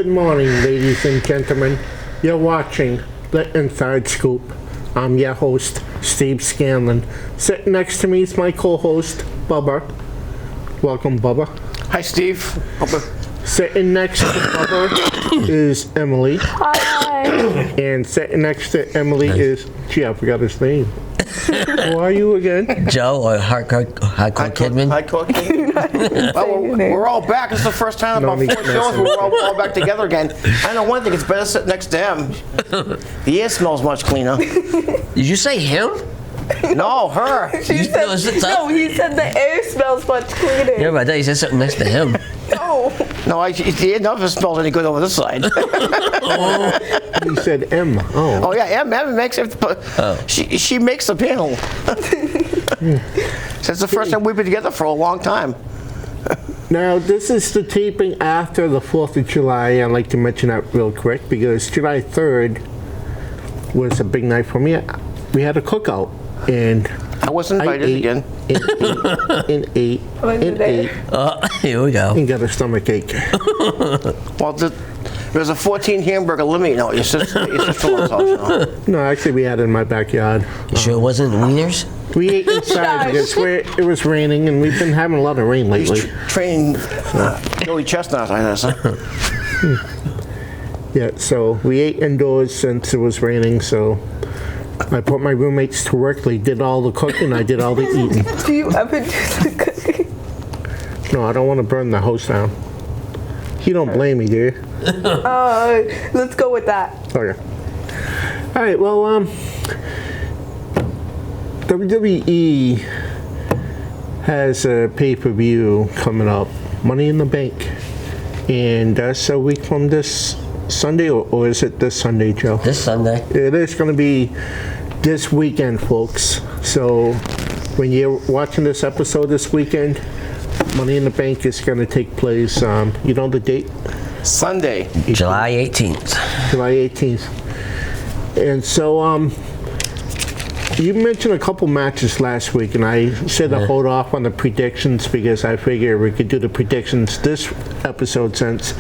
Good morning, ladies and gentlemen. You're watching The Inside Scoop. I'm your host, Steve Scanlon. Sitting next to me is my co-host, Bubba. Welcome, Bubba. Hi, Steve. Bubba. Sitting next to Bubba is Emily. Hi. And sitting next to Emily is, I forgot his name. Who are you again? Joe or Hardcore Kidman? Hardcore Kidman. Well, we're all back. This is the first time in about 4 shows we're all back together again. I know one thing, it's better sitting next to him. The air smells much cleaner. Did you say him? No, her. No, he said the air smells much cleaner. Yeah, but I thought you said something next to him. No. No, the air never smells any good over this side. You said M. Oh yeah, M makes it. She makes the panel. That's the first time we've been together for a long time. Now, this is the taping after the 4th of July. I'd like to mention that real quick because July 3rd was a big night for me. We had a cookout, and I wasn't invited again. And ate. Here we go. And got a stomach ache. Well, there's a 14 hamburger limit now. Your sister-in-law's house. No, actually, we had it in my backyard. Sure it wasn't wieners? We ate inside because it was raining, and we've been having a lot of rain lately. He's training Joey Chestnut, I guess. Yeah, so we ate indoors since it was raining, so I put my roommates to work. They did all the cooking, I did all the eating. Do you ever do the cooking? No, I don't want to burn the house down. You don't blame me, do you? Let's go with that. Okay. All right, well, WWE has a pay-per-view coming up, Money in the Bank. And that's a week from this Sunday, or is it this Sunday, Joe? This Sunday. It is going to be this weekend, folks. So when you're watching this episode this weekend, Money in the Bank is going to take place, you know the date? Sunday. July 18th. July 18th. And so, you mentioned a couple matches last week, and I said to hold off on the predictions because I figure we could do the predictions this episode since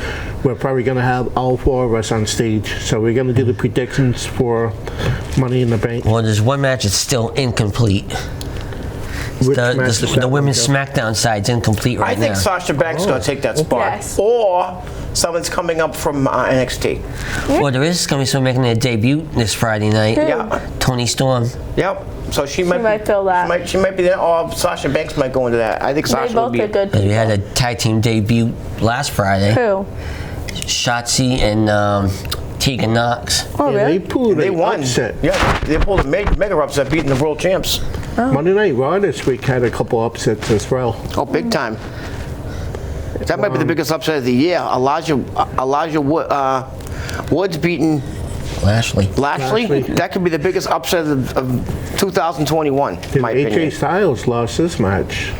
we're probably going to have all 4 of us on stage. So we're going to do the predictions for Money in the Bank. Well, there's one match that's still incomplete. The women's SmackDown side's incomplete right now. I think Sasha Banks is going to take that spot. Yes. Or someone's coming up from NXT. Well, there is going to be someone making their debut this Friday night. Yeah. Tony Storm. Yep. So she might fill that. She might be there, or Sasha Banks might go into that. I think Sasha They will both be. are good We people. had a tag team debut last Friday. Who? Shotzi and Tegan Knox. Oh, Yeah, really? they pulled They an won. upset. Yeah, they pulled a mega upset, beating the world champs. Monday Night Raw this week had a couple upsets as well. Oh, big time. That might be the biggest upset of the year. Elijah Woods beating Lashley. Lashley. That could be the biggest upset of 2021, in my AJ opinion. Styles lost this match.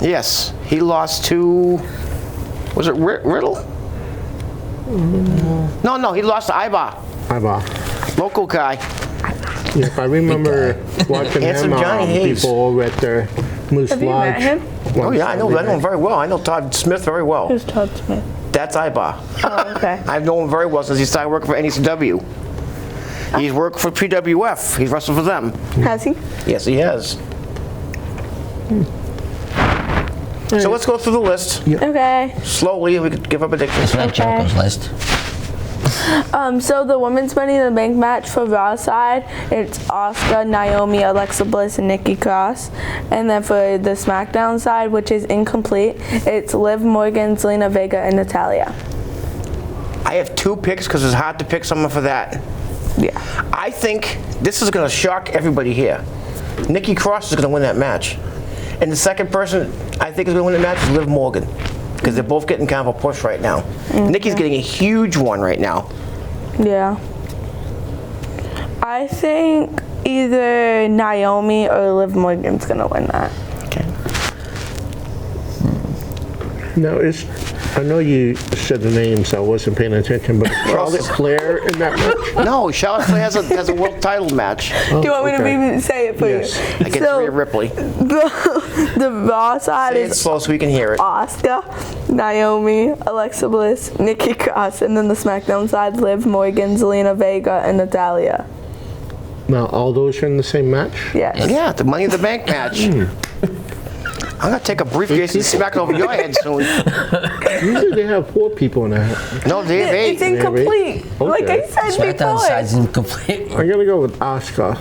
Yes, he lost to. Was it Riddle? No, he lost to Ibar, local guy. Yeah, if I remember watching Handsome him Johnny Hayes. people over at the Moose Have you Lodge. met him? Oh yeah, I know him very well. I know Todd Smith very well. Who's Todd Smith? That's Ibar. Oh, okay. I've known him very well since he started working for NECW. He's worked for PWF. He's wrestled for them. Has he? Yes, he has. So let's go through the list Okay. slowly, and we could give our predictions. It's not Jericho's list. So the women's Money in the Bank match for Raw side, it's Asuka, Naomi, Alexa Bliss, and Nikki Cross. And then for the SmackDown side, which is incomplete, it's Liv Morgan, Zelina Vega, and Natalya. I have 2 picks because it's hard to pick someone for that. Yeah. I think this is going to shock everybody here. Nikki Cross is going to win that match. And the second person I think is going to win the match is Liv Morgan. Because they're both getting kind of a push right now. Nikki's getting a huge one right now. Yeah. I think either Naomi or Liv Morgan's gonna win that. Okay. No, I know you said the names, I wasn't paying attention, but Charlotte Flair in that match? No, Charlotte Flair has a world title match Do you want me to okay. even say it for Yes. you? against Rhea Ripley. The Raw side Say it is slow so we can hear it. Asuka, Naomi, Alexa Bliss, Nikki Cross, and then the SmackDown side, Liv Morgan, Zelina Vega, and Natalya. Now, all those are in the same match? Yes. Yeah, the Money in the Bank match. I'm gonna take a briefcase and smack it over your head soon. Usually they have 4 people in that. No, they have It's 8. incomplete. Like I Okay. said SmackDown side's before. incomplete. I'm gonna go with Asuka.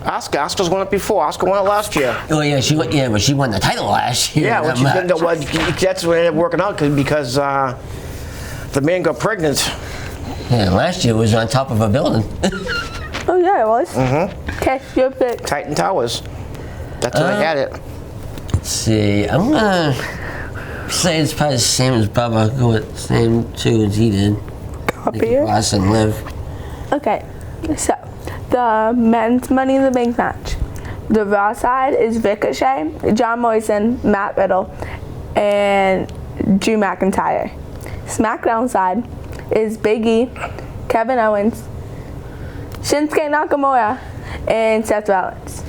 Oscar's won it before. Oscar won it last year. Oh yeah, but she won the title last year. Yeah, in well, that match. that's what ended up working out because the man got pregnant. Yeah, last year it was on top of a building. Oh yeah, it was. Okay, your pick. Titan Towers. That's when I had it. Let's see, I'm gonna say it's probably the same as Bubba. Go with same 2 as he did. Copy Nikki it. Cross and Liv. Okay, so the men's Money in the Bank match. The Raw side is Ricochet, John Morrison, Matt Riddle, and Drew McIntyre. SmackDown side is Big E, Kevin Owens, Shinsuke Nakamura, and Seth Rollins.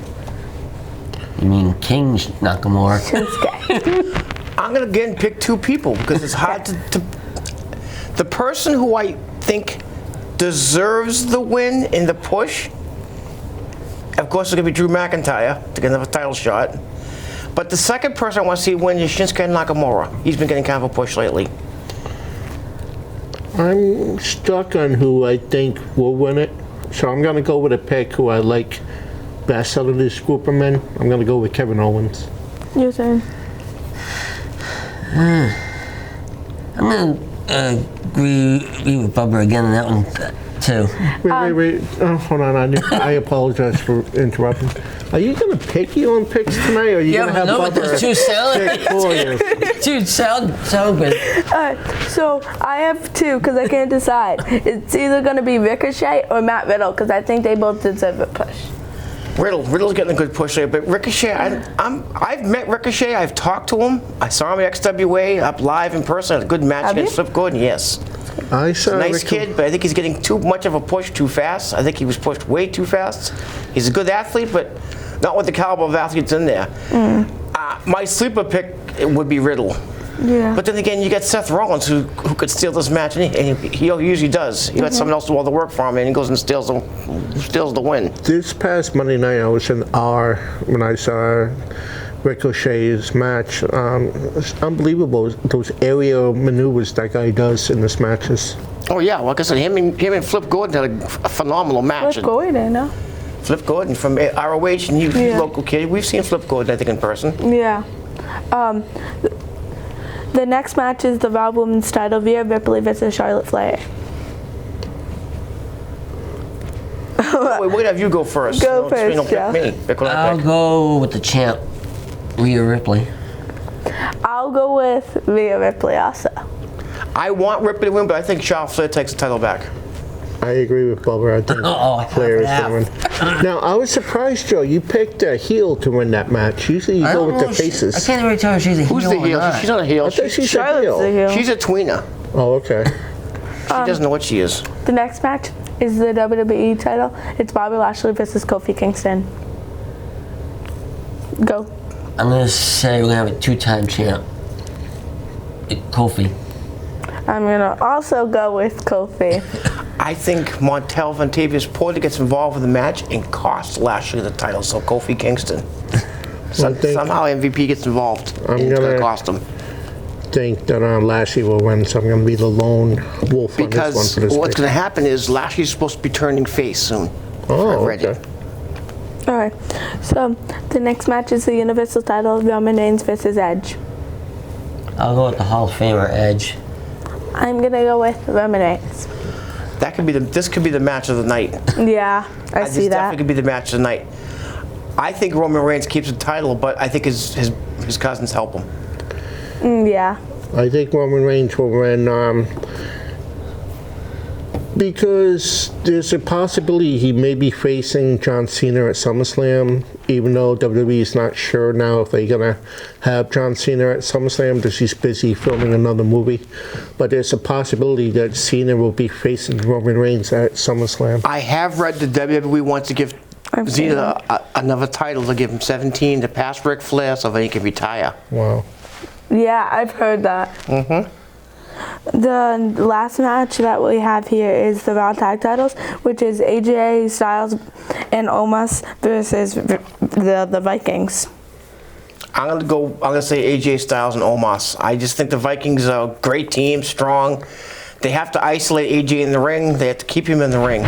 You mean King Nakamura? Shinsuke. I'm gonna again pick 2 people because it's hard to. The person who I think deserves the win in the push, of course, it's gonna be Drew McIntyre to get another title shot. But the second person I want to see win is Shinsuke Nakamura. He's been getting kind of a push lately. I'm stuck on who I think will win it, so I'm gonna go with a pick who I like best out of this group of men. I'm gonna go with Kevin Owens. Your turn. I'm gonna agree with Bubba again on that one too. Wait. Oh, hold on. I apologize for interrupting. Are you gonna pick your own picks tonight, or are you Yeah, gonna but have no, but those Bubba 2 sound, pick for you? 2 sound good. So I have 2 because I can't decide. It's either going to be Ricochet or Matt Riddle because I think they both deserve a push. Riddle's getting a good push there, but Ricochet, I've met Ricochet. I've talked to him. I saw him at XWA up live in person. Had a good match Have against you? Flip Gordon. Yes, I saw nice Rick- kid, but I think he's getting too much of a push too fast. I think he was pushed way too fast. He's a good athlete, but not with the caliber of athletes in there. My sleeper pick would be Riddle. Yeah. But then again, you got Seth Rollins who could steal this match, and he usually does. He lets someone else do all the work for him, and he goes and steals the win. This past Monday night, I was in R when I saw Ricochet's match. It's unbelievable, those aerial maneuvers that guy does in his matches. Oh yeah, like I said, him and Flip Gordon had a phenomenal match. Let's go in there now. Flip Gordon from ROH, and he's Yeah. a local kid. We've seen Flip Gordon, I think, in person. Yeah. The next match is the Raw Women's title, Rhea Ripley versus Charlotte Flair. Wait, we're gonna have you go first. Go Don't first, Joe. pick me. Pick what I I'll pick. go with the champ, Rhea Ripley. I'll go with Rhea Ripley also. I want Ripley to win, but I think Charlotte Flair takes the title back. I agree with Bubba. I think Oh, Flair is half the and win. Now, I was surprised, Joe. You picked a heel to win that match. Usually you I go don't with know the if she- faces. I can't really tell if she's a heel Who's the or heel? not. She's not a heel. I thought she's a Charlotte's heel. the heel. She's a tweener. Oh, okay. She doesn't know what she is. The next match is the WWE title. It's Bobby Lashley versus Kofi Kingston. Go. I'm gonna say we're gonna have a 2-time champ, Kofi. I'm gonna also go with Kofi. I think Montel Vantavius Porter gets involved with the match and costs Lashley the title, so Kofi Kingston. I think- Somehow MVP gets involved. I'm and it's gonna- gonna cost him. Think that Lashley will win, so I'm going to be the lone wolf on this one Because for this what's pick. going to happen is Lashley's supposed to be turning face soon. Oh, I've read okay. it. All right. So the next match is the Universal title, Roman Reigns versus Edge. I'll go with the Hall of Famer Edge. I'm gonna go with Roman Reigns. This could be the match of the night. Yeah, I This see that. definitely could be the match of the night. I think Roman Reigns keeps the title, but I think his cousins help him. Yeah. I think Roman Reigns will win Because there's a possibility he may be facing John Cena at SummerSlam, even though WWE is not sure now if they're going to have John Cena at SummerSlam because he's busy filming another movie. But there's a possibility that Cena will be facing Roman Reigns at SummerSlam. I have read that WWE wants to give Cena another title to give him 17 to pass Ric Flair so that he can retire. Wow. Yeah, I've heard that. The last match that we have here is the Raw Tag Titles, which is AJ Styles and Omos versus the Vikings. I'm gonna say AJ Styles and Omos. I just think the Vikings are a great team, strong. They have to isolate AJ in the ring. They have to keep him in the ring.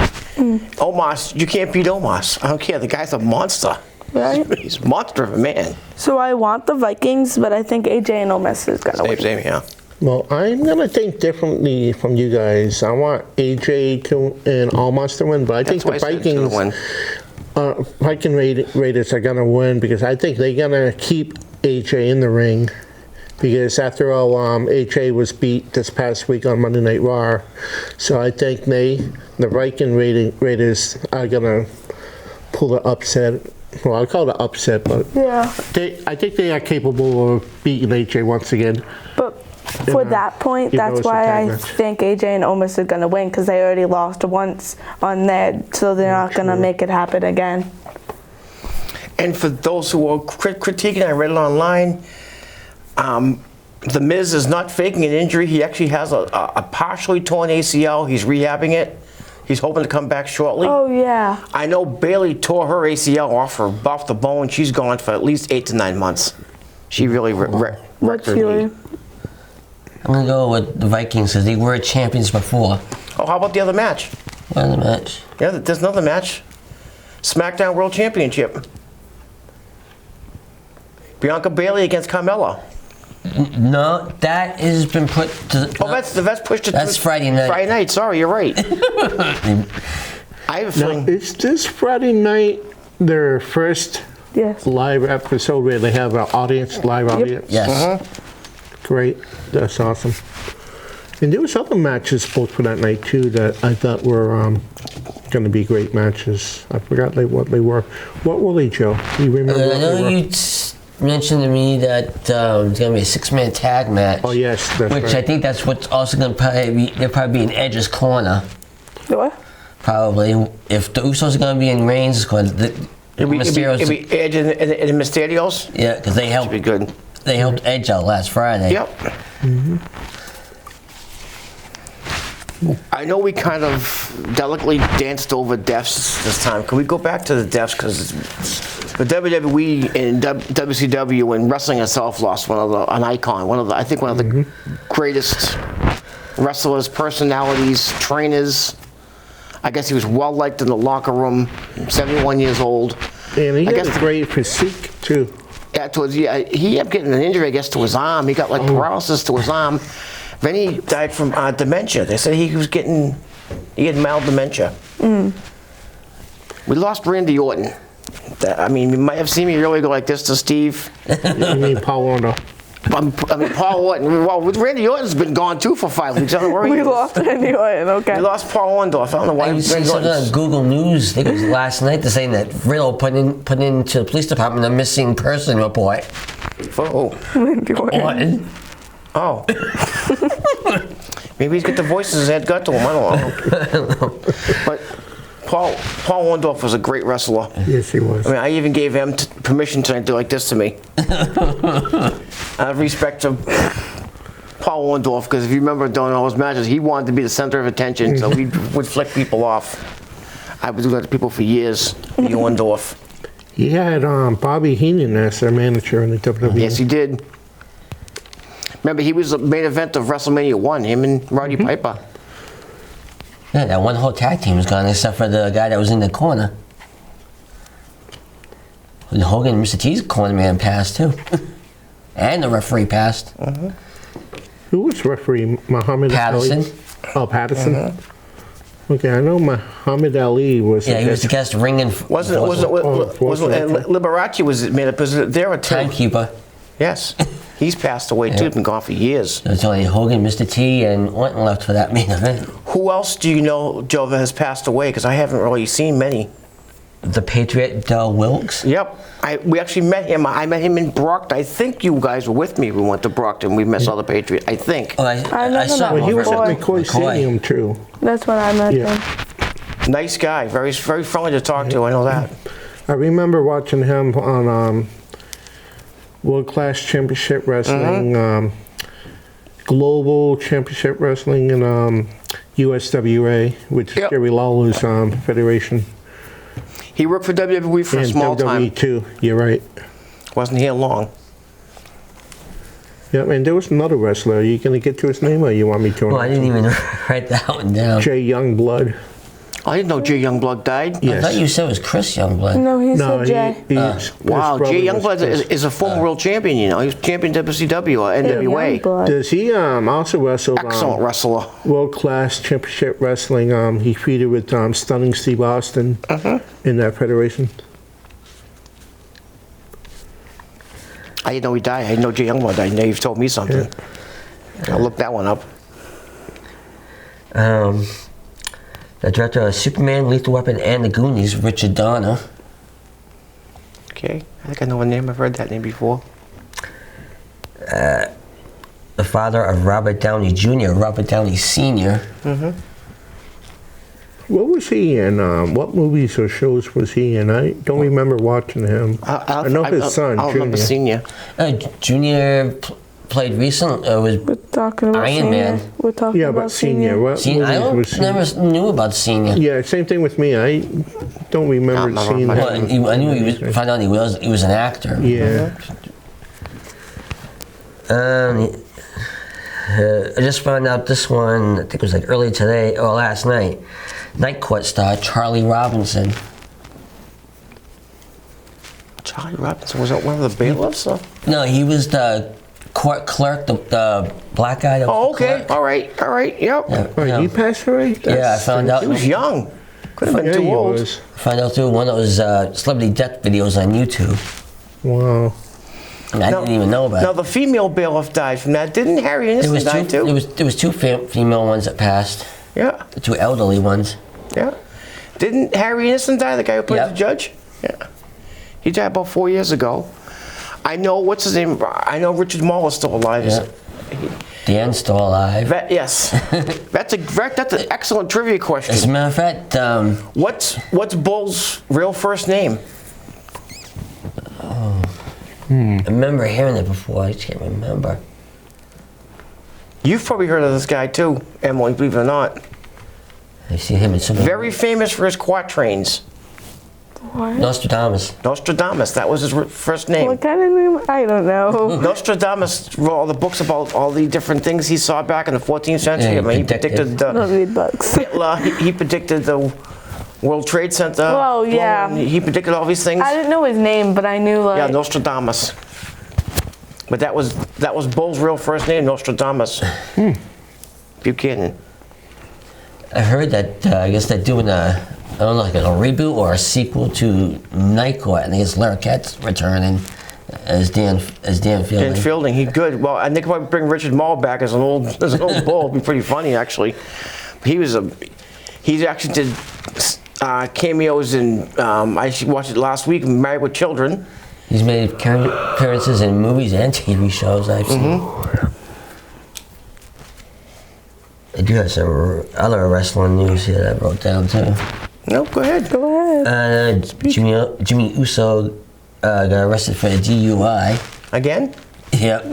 Omos, you can't beat Omos. I don't care. The guy's a monster. Right? He's a monster of a man. So I want the Vikings, but I think AJ and Omos is gonna win. Same, yeah. Well, I'm going to think differently from you guys. I want AJ and Omos to win, but I think the Vikings, Viking Raiders are going to win because I think they're going to keep AJ in the ring. Because after all, AJ was beat this past week on Monday Night Raw. So I think the Viking Raiders are going to pull the upset. Well, I call it an upset, but Yeah. I think they are capable of beating AJ once again. But for that point, that's why I think AJ and Omos are going to win, because they already lost once on there, so they're not going to make it happen again. And for those who are critiquing, I read it online, The Miz is not faking an injury. He actually has a partially torn ACL. He's rehabbing it. He's hoping to come back shortly. Oh, yeah. I know Bayley tore her ACL off the bone. She's gone for at least 8 to 9 months. She really wrecked her knee. I'm going to go with the Vikings because they were champions before. Oh, how about the other match? What other match? Yeah, there's another match. SmackDown World Championship. Bianca Bayley against Carmella. No, that has been put to... Oh, that's pushed to... That's Friday night. Friday night, sorry, you're right. I have a feeling... Now, is this Friday night their first live episode where they have an audience, live audience? Yes. Great. That's awesome. And there was other matches booked for that night, too, that I thought were going to be great matches. I forgot what they were. What were they, Joe? You remember what I know they were? you mentioned to me that it's going to be a 6-man tag match. Oh, yes, that's Which right. I think that's what's also going to probably be in Edge's corner. What? Probably. If the Usos are going to be in Reigns' corner, It'll be Edge and the Mysterios? Yeah, because they helped. Should be good. They helped Edge out last Friday. Yep. I know we kind of delicately danced over deaths this time. Can we go back to the deaths? Because the WWE and WCW and wrestling itself lost an icon, I think one of the greatest wrestlers, personalities, trainers. I guess he was well liked in the locker room. 71 years old. And he had a great physique, too. Yeah, he kept getting an injury, I guess, to his arm. He got like paralysis to his arm. Then he died from dementia. They said he had mild dementia. We lost Randy Orton. I mean, you might have seen me really go like this to Steve. You mean Paul Orton? I mean, Paul Orton. Well, Randy Orton's been gone too for 5 weeks. I don't know where he We is. lost Randy Orton, okay. We lost Paul Orndorff. I don't know why. You see something on Google News, I think it was last night, they're saying that Riddle put into the police department a missing person report. Oh. Randy Orton. Orton. Oh. Maybe he's got the voices his head got to him. I don't know. But Paul Orndorff was a great wrestler. Yes, he was. I mean, I even gave him permission to do like this to me. Out of respect to Paul Orndorff, because if you remember during all his matches, he wanted to be the center of attention, so he would flick people off. I would do that to people for years, the Orndorff. He had Bobby Heenan as their manager in the WWE. Yes, he did. Remember, he was the main event of WrestleMania 1, him and Roddy Piper. Yeah, that one whole tag team was gone except for the guy that was in the corner. And Hogan and Mr. T's corner man passed too. And the referee passed. Who was referee? Muhammad Patterson. Ali? Oh, Patterson. Okay, I know Muhammad Ali was. Yeah, he was the guest ringing. Wasn't Liberace was made up? Was there a timekeeper? Yes, he's passed away too. Been gone for years. There's only Hogan, Mr. T, and Orton left for that main event. Who else do you know, Joe, that has passed away? Because I haven't really seen many. The Patriot, Del Wilkes. Yep. We actually met him. I met him in Brockton. I think you guys were with me. We went to Brockton. We met the Patriot. I think. Oh, I remember saw that him Well, he was at Boy. McCoy Stadium too. That's when I met Yeah. him. Nice guy. Very, very friendly to talk to. I know that. I remember watching him on World Class Championship Wrestling, Global Championship Wrestling, and USWA, which is Yep. Jerry Lawler's federation. He worked for WWE for a And small WWE time. too. You're right. Wasn't here long. Yeah, and there was another wrestler. Are you going to get to his name, or you want me to? Well, I didn't even write that one down. Jay Youngblood. I didn't know Jay Youngblood died. Yes. I thought you said it was Chris Youngblood. No, he No, said Jay. he's Wow, Jay Youngblood is a former world champion. You know, he was champion WCW or NWA. Youngblood. Does he also wrestle Excellent wrestler. World Class Championship Wrestling? He feuded with Stunning Steve Austin in that federation. I didn't know he died. I didn't know Jay Youngblood died. Now you've told me something. I'll look that one up. The director of Superman, Lethal Weapon, and The Goonies, Richard Donner. Okay, I think I know a name. I've heard that name before. The father of Robert Downey Jr., Robert Downey Sr. What was he in? What movies or shows was he in? I don't remember watching him. I know his son, I remember Junior. seeing you. Junior played recently. Was We're talking about Iron senior. Man. We're talking Yeah, about but Senior. What Senior. I movies was he? never knew about Senior. Yeah, same thing with me. I don't remember Not seeing much. Well, him. I knew he was. Found out he was an actor. Yeah. I just found out this one. I think it was like early today or last night. Night Court star Charlie Robinson. Charlie Robinson, was that one of the bailiffs? No, he was the court clerk, the black guy. That was Oh, the okay. clerk. All right. Yep. Yeah, Oh, yeah. he passed away? Yeah, I found out. He was young. Could have been Yeah, too he old. was. Found out through one of those celebrity death videos on YouTube. Wow. And I didn't even know about Now it. the female bailiff died from that. Didn't Harry There Innocent was die two. too? There was two female ones that passed. Yeah. The two elderly ones. Yeah. Didn't Harry Innocent die? The guy who played Yep. the judge? Yeah. He died about 4 years ago. I know, what's his name? I know Richard Mall is still alive. Yeah. Dan's still alive. Yes. That's an excellent trivia As a question. matter of fact, What's Bull's real first name? I remember hearing it before. I just can't remember. You've probably heard of this guy too, Emily, believe it or not. I've seen him in so many. Very famous for his quatrains. What? Nostradamus. Nostradamus, that was his first name. What kind of name? I don't know. Nostradamus wrote all the books about all the different things he saw back in the 14th century. Yeah, I mean, he predicted. predicted I don't read books. Hitler. He predicted the World Trade Center. Oh, yeah. blowing. He predicted all these things. I didn't know his name, but I knew like. Yeah, Nostradamus. But that was Bull's real first name, Nostradamus. Buchanan. I heard that. I guess they're doing I don't know, like a reboot or a sequel to Night Court. I think it's Larroquette's returning as Dan Fielding. Dan Fielding, he's good. Well, I think if I bring Richard Mall back as an old Bull, it'd be pretty funny actually. He actually did cameos in. I actually watched it last week. Married with Children. He's made appearances in movies and TV shows I've seen. I do have some other wrestling news here that I wrote down too. No, go ahead. Go ahead. Jimmy Uso got arrested for a DUI. Again? Yep.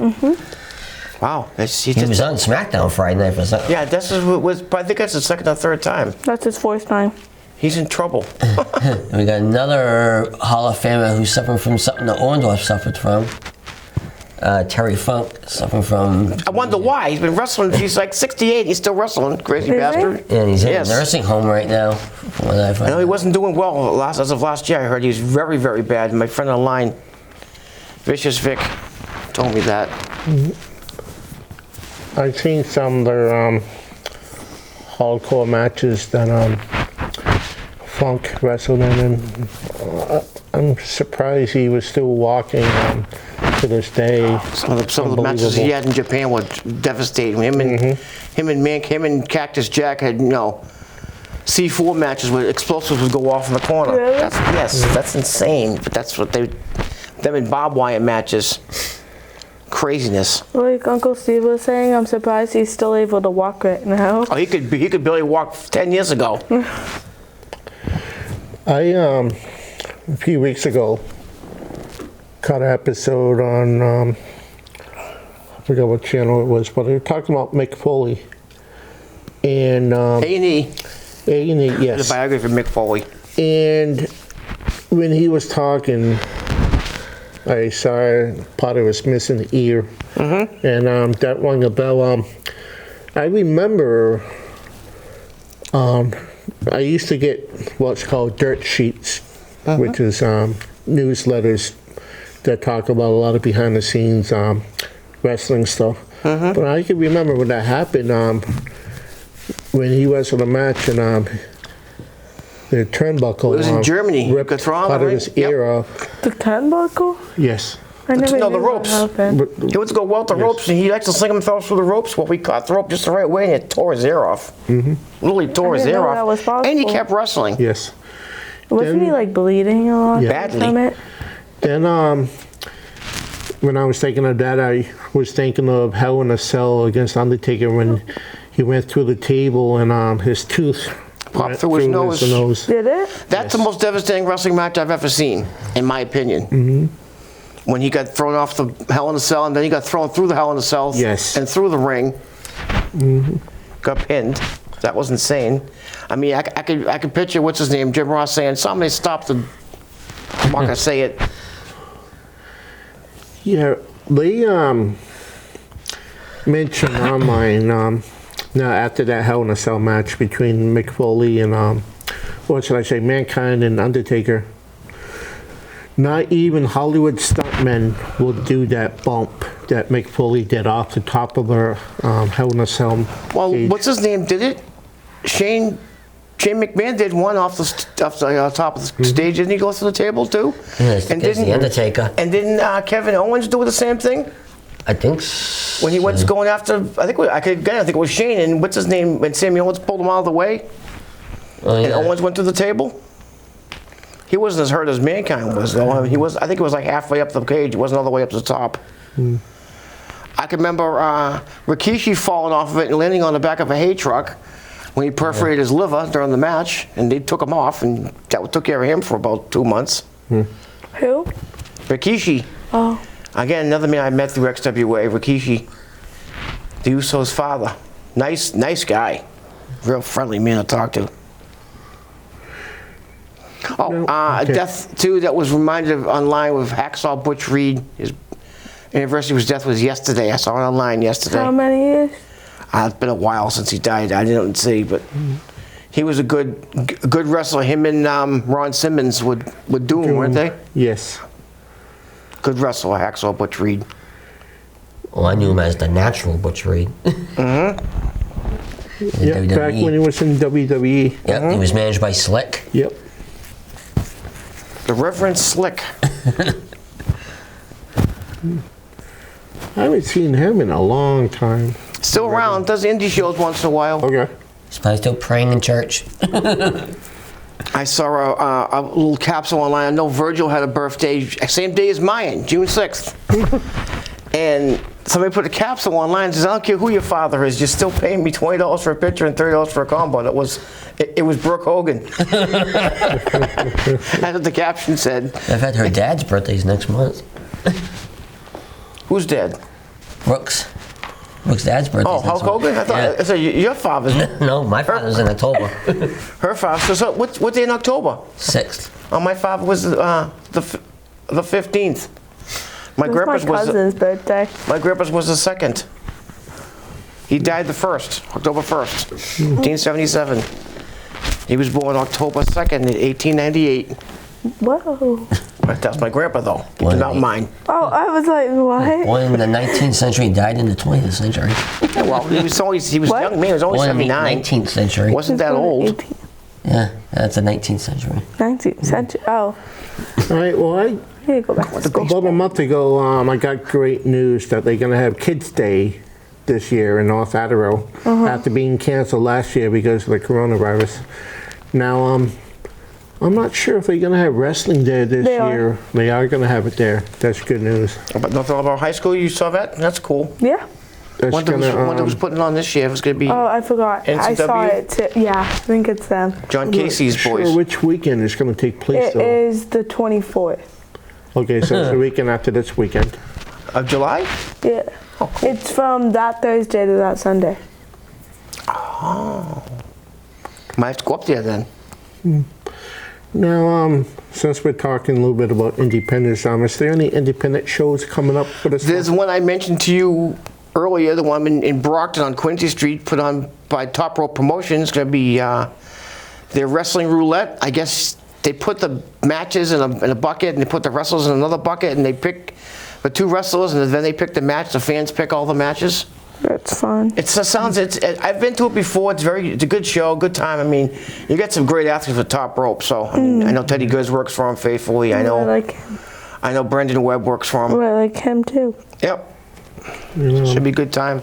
Wow. He was on SmackDown Friday night for something. Yeah, this was. I think that's the second or third time. That's his fourth time. He's in trouble. And we got another Hall of Famer who's suffering from something that Orndorff suffered from. Terry Funk suffering from. I wonder why. He's been wrestling. He's like 68. He's still wrestling. Crazy Is he? bastard. And he's in Yes. a nursing home right now. From what I've I know he heard. wasn't doing well as of last year. I heard he was very, very bad. My friend online, Vicious Vic, told me that. I've seen some of their hardcore matches that Funk wrestled in, and I'm surprised he was still walking. to this day. Some of the matches he had in Japan were devastating. Him and Cactus Jack had C4 matches where explosives would go off in the corner. Really? That's insane. But that's what them in barbed wire matches. Craziness. Like Uncle Steve was saying, I'm surprised he's still able to walk right now. Oh, he could barely walk 10 years ago. A few weeks ago, caught an episode on, I forgot what channel it was, but they were talking about Mick Foley. And A&E. A&E, yes. The biography of Mick Foley. And when he was talking, I saw part of his missing ear. Mm-hmm. And that rang a bell. I remember I used to get what's called dirt sheets, which is newsletters that talk about a lot of behind the scenes wrestling stuff. But I can remember when that happened, when he wrestled a match and the turnbuckle It was in Germany. ripped part of his ear off. The turnbuckle? Yes. I never No, knew the ropes. That happened. He went to go welt the ropes, and he likes to sling himself through the ropes. Well, we caught the rope just the right way, and it tore his ear off. Literally tore his didn't ear know that was off. possible. And he kept wrestling. Yes. Wasn't he like bleeding a lot Yeah. Badly. from it? Then when I was thinking of that, I was thinking of Hell in a Cell against Undertaker when he went through the table and his tooth Popped went through his nose. Did it? That's the most devastating wrestling match I've ever seen, in my opinion. When he got thrown off the Hell in a Cell, and then he got thrown through the Hell in a Cell Yes. and through the ring. Got pinned. That was insane. I mean, I could picture, what's his name, Jim Ross saying, somebody stop the... I'm not going to say it. Yeah, they mentioned online now after that Hell in a Cell match between Mick Foley and what should I say, Mankind and Undertaker. Not even Hollywood stuntmen will do that bump that Mick Foley did off the top of her Hell in a Cell. Well, cage. what's his name did it? Shane McMahon did one off the top of the stage. Didn't he go through the table too? Yes, because the Undertaker. And didn't Kevin Owens do the same thing I think so. when he went going after? I think it was Shane, and what's his name? When Sammy Owens pulled him out of the way, Oh, and yeah. Owens went through the table. He wasn't as hurt as Mankind was, though. I mean, he was. I think it was like halfway up the cage. He wasn't all the way up to the top. I can remember Rikishi falling off of it and landing on the back of a hay truck when he perforated his liver during the match, and they took him off, and that took care of him for about 2 months. Who? Rikishi. Oh. Again, another man I met through XWA, Rikishi, the Usos' father. Nice guy. Real friendly man to talk to. Oh, okay. death, too, that was reminded of online with Hacksaw Butch Reed. His anniversary of his death was yesterday. I saw it online yesterday. How many years? It's been a while since he died. I didn't see, but he was a good wrestler. Him and Ron Simmons would do him, weren't they? Yes. Good wrestler, Hacksaw Butch Reed. Well, I knew him as the Natural Butch Reed. Yeah, back when he was in WWE. Yep, he was managed by Slick. Yep. The Reverend Slick. I haven't seen him in a long time. Still around, does indie shows once in a while. Okay. He's probably still praying in church. I saw a little capsule online. I know Virgil had a birthday, same day as mine, June 6th. And somebody put a capsule online and says, I don't care who your father is, you're still paying me $20 for a picture and $30 for a combo. It was Brooke Hogan. That's what the caption said. In fact, her dad's birthday's next month. Who's dead? Brooks dad's birthday's Oh, next Hulk month. Hogan? I thought your father's. No, my father's in October. Her father. So what day in October? 6th. Oh, my father was the 15th. My It was grandpa's my cousin's birthday. My grandpa's was the 2nd. He died the 1st, October 1st, 1977. He was born October 2nd, 1898. Whoa. That's my grandpa, though. Not mine. Oh, I was like, what? Born in the 19th century, died in the 20th century. Well, he was What? young man. He was only Born in the 79. 19th century. Wasn't that old. 18. Yeah, that's the 19th century. 19th century. Oh, All right, well, I need to go back to school. about a month ago, I got great news that they're going to have Kids Day this year in North Attleboro after being canceled last year because of the coronavirus. Now, I'm not sure if they're going to have wrestling there this year. They are going to have it there. That's good news. But nothing about high school. You saw that? That's cool. Yeah. That's Wonder who's putting it on this year. It was going to be Oh, I forgot. I saw NCW? it too. Yeah, I think it's them. John Casey's boys. Sure which weekend it's going to take place, It though. is the 24th. Okay, so it's the weekend after this weekend. Of July? Yeah. It's from that Thursday to that Sunday. Might have to go up there then. Now, since we're talking a little bit about independence, is there any independent shows coming up for this There's month? one I mentioned to you earlier, the one in Brockton on Quincy Street, put on by Top Rope Promotions. It's going to be their wrestling roulette. I guess they put the matches in a bucket, and they put the wrestlers in another bucket, and they pick the two wrestlers, and then they pick the match. The fans pick all the matches. That's fun. I've been to it before. It's a good show, good time. I mean, you get some great athletes with Top Rope. So I mean, I know Teddy Goods works for him faithfully. I I know like him. Brendan Webb works for him. I like him too. Yep. Should be a good time.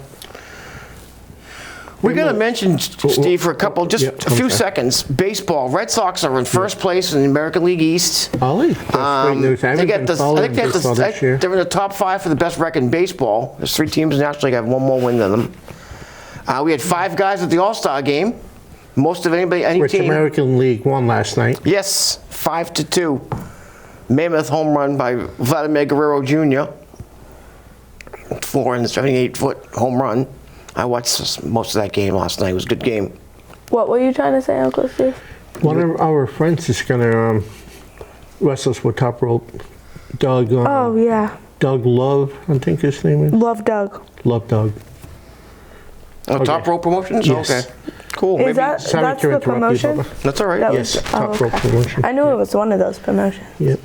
We're going to mention, Steve, for a few seconds, baseball. Red Sox are in first place in the American League East. Ollie, that's great news. I haven't been following baseball this year. They're in the top 5 for the best record in baseball. There's 3 teams in the National League have 1 more win than them. We had 5 guys at the All-Star game. Most of any Which team. American League won last night. Yes, 5-2. Mammoth home run by Vladimir Guerrero Jr. 478-foot home run. I watched most of that game last night. It was a good game. What were you trying to say, Uncle Steve? One of our friends is going to wrestle us with Top Rope. Doug. Oh, yeah. Doug Love, I think his name is. Love Doug. Love Doug. Oh, Okay. Top Rope Promotions? Yes. Okay. Cool. Is Maybe that's Sorry the to interrupt you, promotion? Bubba. that's all right. That Yes, was- Top Rope Promotion. I knew it was one of those promotions. Yep.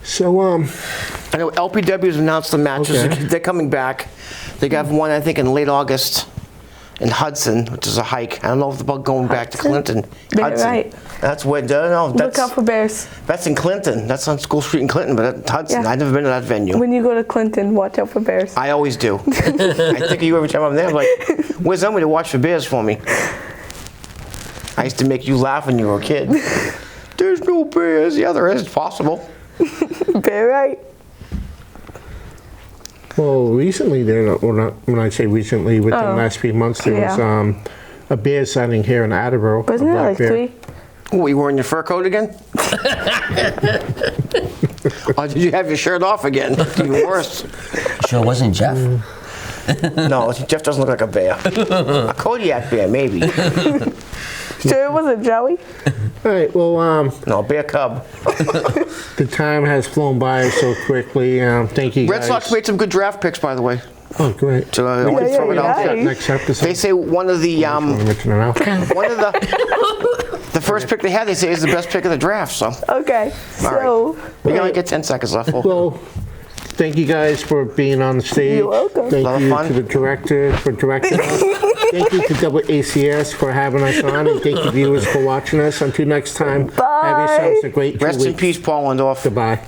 So, I know LPW has announced the matches. Okay. They're coming back. They got one, I think, in late August in Hudson, which is a hike. I don't know about going back to Clinton. You're Hudson. right. That's where, no, Look out for bears. that's in Clinton. That's on School Street in Clinton, but that's Hudson. Yeah. I've never been to that venue. When you go to Clinton, watch out for bears. I always do. I think of you every time I'm there. I'm like, where's somebody to watch for bears for me? I used to make you laugh when you were a kid. There's no bears. Yeah, there is. It's possible. Bear right. well, recently, when I say recently, within the last few months, there was a bear sighting here in Attleboro. Wasn't a it black like bear. 3? Oh, you wearing your fur coat again? Or did you have your shirt off again? Even worse. Sure wasn't Jeff. No, Jeff doesn't look like a bear. A Kodiak bear, maybe. Sure it wasn't Joey? All right, well, No, bear cub. the time has flown by so quickly. Thank you, Red guys. Sox made some good draft picks, by the way. Oh, great. So I want to throw it out there. nice. Next episode. They say one of the Mention it out. one of the first pick they had, they say is the best pick of the draft. So Okay. So, we only get 10 seconds left. Well, thank you guys for being on the stage. You're welcome. Thank Lot of you fun. to the director for directing us. Thank you to WACS for having us on, and thank you viewers for watching us. Until next time, have yourselves a great 2 Rest in weeks. peace, Paul Wendorf. Goodbye.